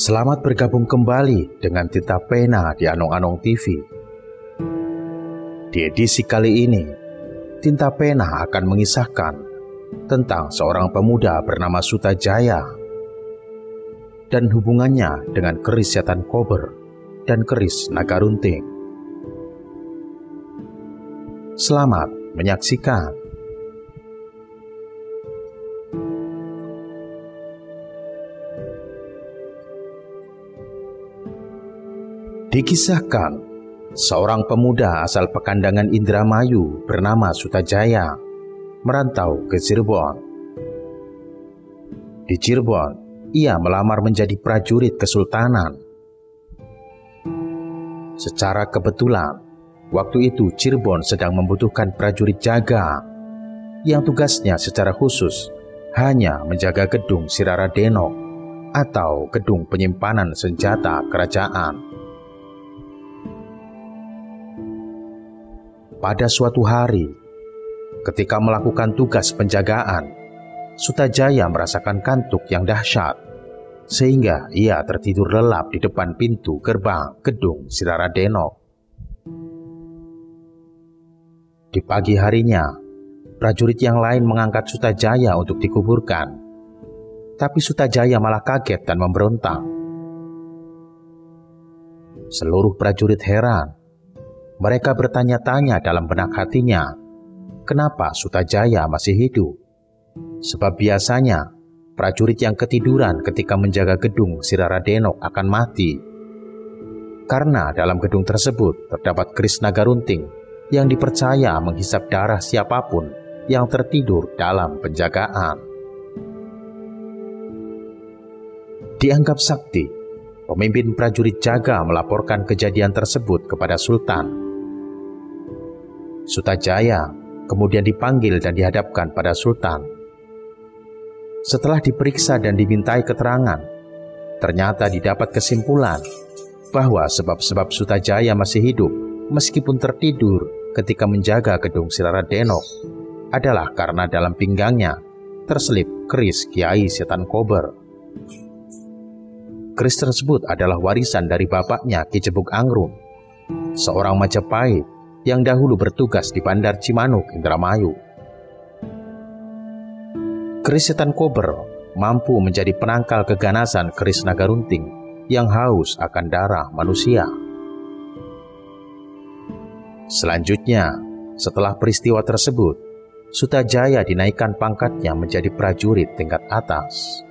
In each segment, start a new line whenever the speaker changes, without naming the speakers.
Selamat bergabung kembali dengan Tinta Pena di Anong-Anong TV. Di edisi kali ini, Tinta Pena akan mengisahkan tentang seorang pemuda bernama Sutajaya dan hubungannya dengan keris setan kober dan keris naga runting. Selamat menyaksikan. Dikisahkan, seorang pemuda asal Pekandangan Indramayu bernama Sutajaya merantau ke Cirebon. Di Cirebon, ia melamar menjadi prajurit kesultanan. Secara kebetulan, waktu itu Cirebon sedang membutuhkan prajurit jaga yang tugasnya secara khusus hanya menjaga gedung Siraradeno atau gedung penyimpanan senjata kerajaan. Pada suatu hari, ketika melakukan tugas penjagaan, Sutajaya merasakan kantuk yang dahsyat, sehingga ia tertidur lelap di depan pintu gerbang gedung Siraradeno. Di pagi harinya, prajurit yang lain mengangkat Sutajaya untuk dikuburkan, tapi Sutajaya malah kaget dan memberontak. Seluruh prajurit heran. Mereka bertanya-tanya dalam benak hatinya, kenapa Sutajaya masih hidup? Sebab biasanya prajurit yang ketiduran ketika menjaga gedung Siraradeno akan mati. Karena dalam gedung tersebut terdapat keris naga runting yang dipercaya menghisap darah siapapun yang tertidur dalam penjagaan. Dianggap sakti, pemimpin prajurit jaga melaporkan kejadian tersebut kepada Sultan. Sutajaya kemudian dipanggil dan dihadapkan pada Sultan. Setelah diperiksa dan dimintai keterangan, ternyata didapat kesimpulan bahwa sebab-sebab Sutajaya masih hidup meskipun tertidur ketika menjaga gedung Siraradeno adalah karena dalam pinggangnya terselip keris Kiai Setan Kober. Keris tersebut adalah warisan dari bapaknya Ki Jebuk Angrum, seorang Majapahit yang dahulu bertugas di Bandar Cimanuk, Indramayu. Keris Setan Kober mampu menjadi penangkal keganasan keris naga runting yang haus akan darah manusia. Selanjutnya, setelah peristiwa tersebut, Sutajaya dinaikkan pangkatnya menjadi prajurit tingkat atas.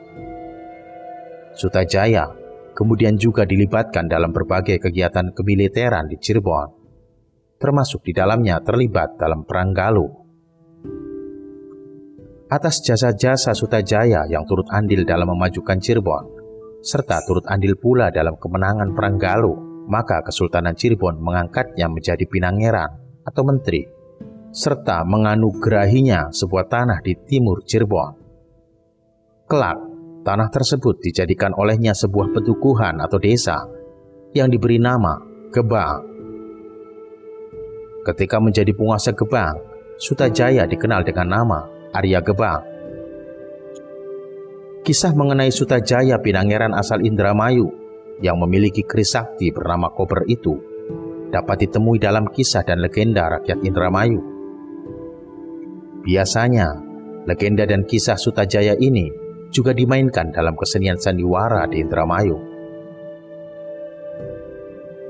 Sutajaya kemudian juga dilibatkan dalam berbagai kegiatan kemiliteran di Cirebon, termasuk di dalamnya terlibat dalam Perang Galuh. Atas jasa-jasa Sutajaya yang turut andil dalam memajukan Cirebon, serta turut andil pula dalam kemenangan Perang Galuh, maka Kesultanan Cirebon mengangkatnya menjadi Pinangeran atau Menteri, serta menganugerahinya sebuah tanah di timur Cirebon. Kelak, tanah tersebut dijadikan olehnya sebuah pedukuhan atau desa yang diberi nama Gebang. Ketika menjadi penguasa Gebang, Sutajaya dikenal dengan nama Arya Gebang. Kisah mengenai Sutajaya Pinangeran asal Indramayu yang memiliki keris sakti bernama Kober itu dapat ditemui dalam kisah dan legenda rakyat Indramayu. Biasanya, legenda dan kisah Sutajaya ini juga dimainkan dalam kesenian sandiwara di Indramayu.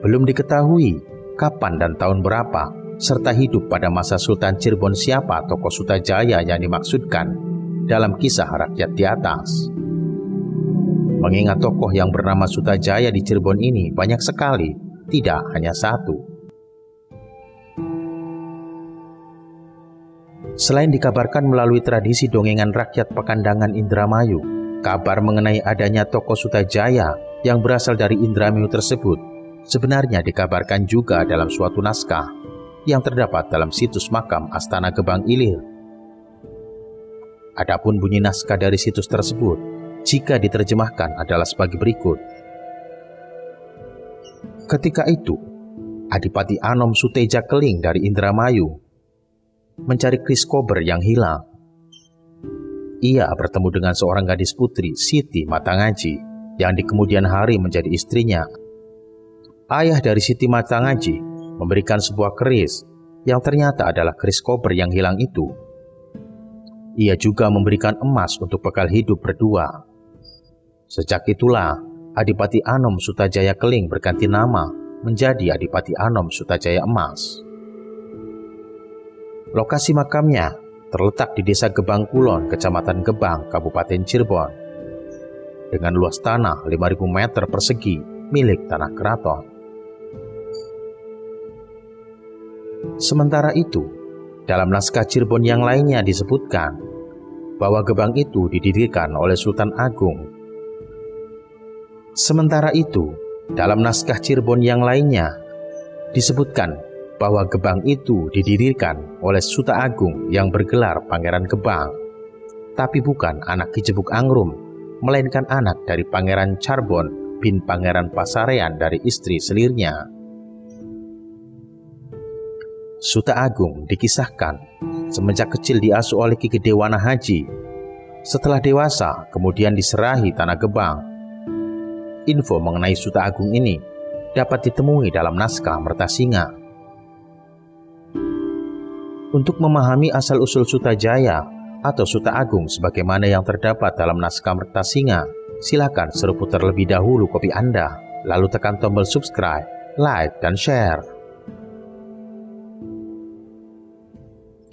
Belum diketahui kapan dan tahun berapa serta hidup pada masa Sultan Cirebon siapa tokoh Sutajaya yang dimaksudkan dalam kisah rakyat di atas. Mengingat tokoh yang bernama Sutajaya di Cirebon ini banyak sekali, tidak hanya satu. Selain dikabarkan melalui tradisi dongengan rakyat Pekandangan Indramayu, kabar mengenai adanya tokoh Sutajaya yang berasal dari Indramayu tersebut sebenarnya dikabarkan juga dalam suatu naskah yang terdapat dalam situs makam Astana Gebang Ilir. Adapun bunyi naskah dari situs tersebut, jika diterjemahkan adalah sebagai berikut. Ketika itu, Adipati Anom Suteja Keling dari Indramayu mencari keris kober yang hilang. Ia bertemu dengan seorang gadis putri, Siti Matangaji, yang di kemudian hari menjadi istrinya. Ayah dari Siti Matangaji memberikan sebuah keris yang ternyata adalah keris kober yang hilang itu. Ia juga memberikan emas untuk bekal hidup berdua. Sejak itulah Adipati Anom Sutajaya Keling berganti nama menjadi Adipati Anom Sutajaya Emas. Lokasi makamnya terletak di Desa Gebang Kulon, Kecamatan Gebang, Kabupaten Cirebon, dengan luas tanah 5.000 meter persegi milik tanah keraton. Sementara itu, dalam naskah Cirebon yang lainnya disebutkan bahwa Gebang itu didirikan oleh Sultan Agung. Sementara itu, dalam naskah Cirebon yang lainnya disebutkan bahwa Gebang itu didirikan oleh Suta Agung yang bergelar Pangeran Gebang, tapi bukan anak Ki Jebuk Angrum, melainkan anak dari Pangeran Charbon bin Pangeran Pasarean dari istri selirnya. Suta Agung dikisahkan semenjak kecil diasuh oleh Ki Gede Wana Haji. Setelah dewasa, kemudian diserahi tanah Gebang. Info mengenai Suta Agung ini dapat ditemui dalam naskah Mertasinga. Untuk memahami asal-usul Sutajaya atau Suta Agung sebagaimana yang terdapat dalam naskah Mertasinga, silakan seruput terlebih dahulu kopi Anda, lalu tekan tombol subscribe, like, dan share.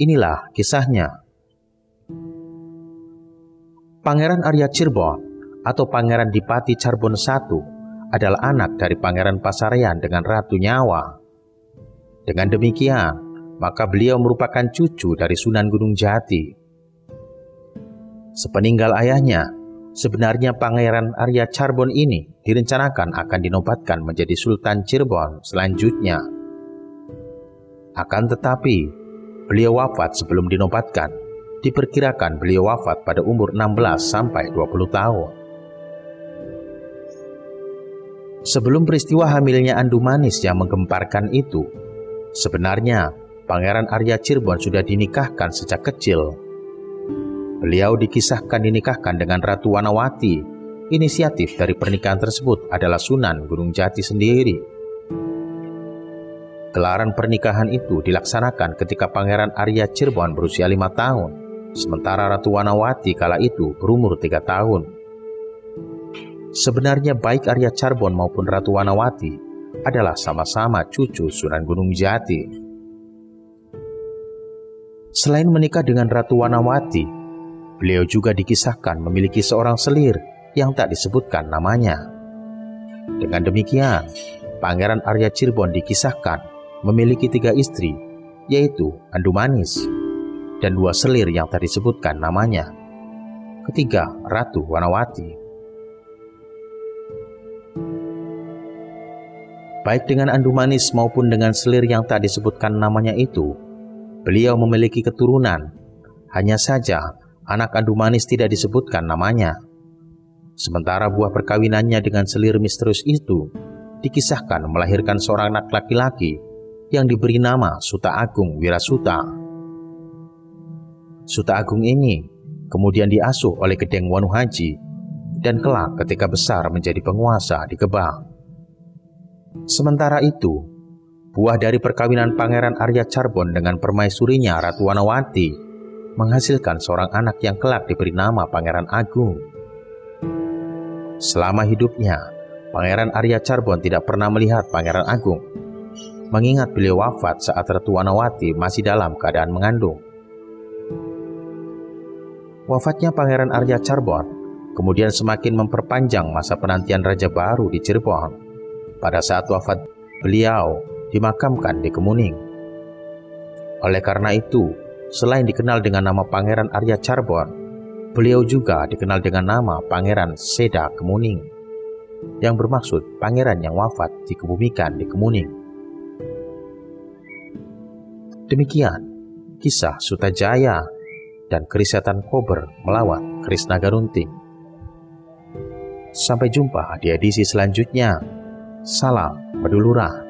Inilah kisahnya. Pangeran Arya Cirebon atau Pangeran Dipati Charbon I adalah anak dari Pangeran Pasarean dengan Ratu Nyawa. Dengan demikian, maka beliau merupakan cucu dari Sunan Gunung Jati. Sepeninggal ayahnya, sebenarnya Pangeran Arya Charbon ini direncanakan akan dinobatkan menjadi Sultan Cirebon selanjutnya. Akan tetapi, beliau wafat sebelum dinobatkan. Diperkirakan beliau wafat pada umur 16 sampai 20 tahun. Sebelum peristiwa hamilnya Andu Manis yang menggemparkan itu, sebenarnya Pangeran Arya Cirebon sudah dinikahkan sejak kecil. Beliau dikisahkan dinikahkan dengan Ratu Wanawati. Inisiatif dari pernikahan tersebut adalah Sunan Gunung Jati sendiri. Gelaran pernikahan itu dilaksanakan ketika Pangeran Arya Cirebon berusia 5 tahun, sementara Ratu Wanawati kala itu berumur 3 tahun. Sebenarnya baik Arya Charbon maupun Ratu Wanawati adalah sama-sama cucu Sunan Gunung Jati. Selain menikah dengan Ratu Wanawati, beliau juga dikisahkan memiliki seorang selir yang tak disebutkan namanya. Dengan demikian, Pangeran Arya Cirebon dikisahkan memiliki 3 istri, yaitu Andu Manis dan 2 selir yang tak disebutkan namanya. Ketiga, Ratu Wanawati. Baik dengan Andu Manis maupun dengan selir yang tak disebutkan namanya itu, beliau memiliki keturunan. Hanya saja, anak Andu Manis tidak disebutkan namanya. Sementara buah perkawinannya dengan selir misterius itu dikisahkan melahirkan seorang anak laki-laki yang diberi nama Suta Agung Wirasuta. Suta Agung ini kemudian diasuh oleh Gedeng Wanu Haji dan kelak ketika besar menjadi penguasa di Gebang. Sementara itu, buah dari perkawinan Pangeran Arya Charbon dengan permaisurinya Ratu Wanawati menghasilkan seorang anak yang kelak diberi nama Pangeran Agung. Selama hidupnya, Pangeran Arya Charbon tidak pernah melihat Pangeran Agung, mengingat beliau wafat saat Ratu Wanawati masih dalam keadaan mengandung. Wafatnya Pangeran Arya Charbon kemudian semakin memperpanjang masa penantian Raja baru di Cirebon. Pada saat wafat, beliau dimakamkan di Kemuning. Oleh karena itu, selain dikenal dengan nama Pangeran Arya Charbon, beliau juga dikenal dengan nama Pangeran Seda Kemuning, yang bermaksud pangeran yang wafat dikebumikan di Kemuning. Demikian kisah Sutajaya dan keris setan Kober melawan keris naga runting. Sampai jumpa di edisi selanjutnya. Salam Meduluran.